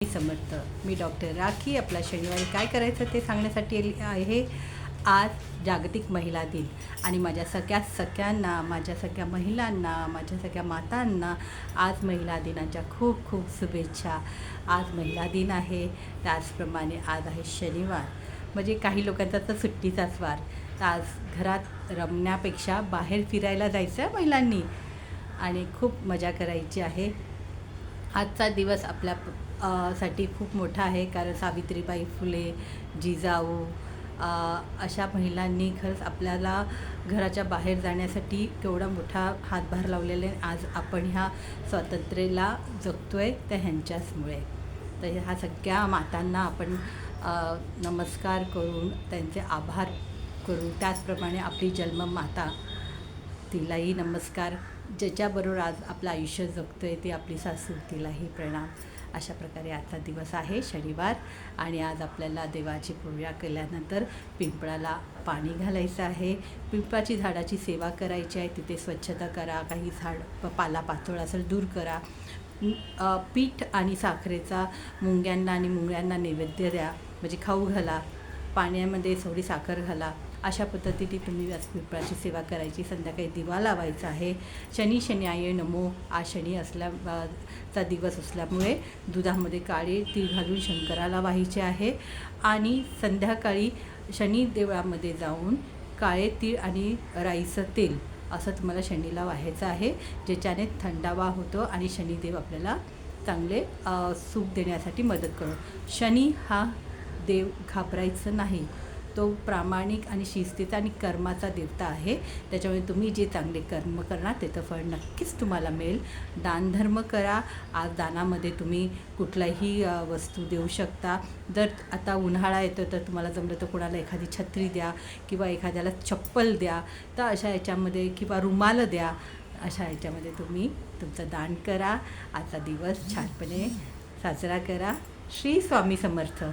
समर्थ. मी doctor rakhi. आपला शनिवारी काय करायचं ते सांगण्यासाठी आहे. आज जागतिक महिला दिन आणि माझ्या सगळ्यांना, माझ्या सगळ्या महिलांना, माझ्या सगळ्या मातांना आज महिला दिनाच्या खूप खूप शुभेच्छा. आज महिला दिन आहे, त्याचप्रमाणे आज आहे शनिवार, म्हणजे काही लोकांचा तर सुट्टीचाच वार. तर आज घरात रमण्यापेक्षा बाहेर फिरायला जायचं आहे महिलांनी आणि खूप मजा करायची आहे. आजचा दिवस आपल्या साठी खूप मोठा आहे, कारण सावित्रीबाई फुले, जिजाऊ अशा महिलांनी खरंच आपल्याला घराच्या बाहेर जाण्यासाठी केवढा मोठा हातभार लावलेला आहे. आज आपण ह्या स्वातंत्र्याला जगतो आहे तर ह्यांच्याचमुळे. तर ह्या सगळ्या मातांना आपण नमस्कार करून त्यांचे आभार करू. त्याचप्रमाणे आपली जन्ममाता तिलाही नमस्कार. ज्याच्याबरोबर आज आपलं आयुष्य जगतो आहे ती आपली सासू, तिलाही प्रणाम. अशा प्रकारे आजचा दिवस आहे शनिवार आणि आज आपल्याला देवाची पूजा केल्यानंतर पिंपळाला पाणी घालायचं आहे. पिंपळाची झाडाची सेवा करायची आहे. तिथे स्वच्छता करा, काही झाड पालापाचोळा असेल दूर करा. पीठ आणि साखरेचा मुंग्यांना आणि मुंग्यांना नैवेद्य द्या, म्हणजे खाऊ घाला. पाण्यामध्ये थोडी साखर घाला. अशा पद्धतीने तुम्ही आज पिंपळाची सेवा करायची. संध्याकाळी दिवा लावायचा आहे. शनियाय नमो. आज शनी चा दिवस असल्यामुळे दुधामध्ये काळे तीळ घालून शंकराला वाहायचे आहे आणि संध्याकाळी शनी देवळामध्ये जाऊन काळे तीळ आणि राईचं तेल असं तुम्हाला शनीला वाहायचं आहे, ज्याच्याने थंडावा होतो आणि शनिदेव आपल्याला चांगले सुख देण्यासाठी मदत करतो. शनी हा देव घाबरायचं नाही, तो प्रामाणिक आणि शिस्तीचा आणि कर्माचा देवता आहे. त्याच्यामुळे तुम्ही जे चांगले कर्म करणार त्याचं फळ नक्कीच तुम्हाला मिळेल. दानधर्म करा. आज दानामध्ये तुम्ही कुठलाही वस्तू देऊ शकता. जर आता उन्हाळा येतो तर तुम्हाला जमलं तर कोणाला एखादी छत्री द्या किंवा एखाद्याला चप्पल द्या. तर अशा याच्यामध्ये किंवा रुमाल द्या. अशा याच्यामध्ये तुम्ही तुमचं दान करा. आजचा दिवस छानपणे साजरा करा. श्री स्वामी समर्थ.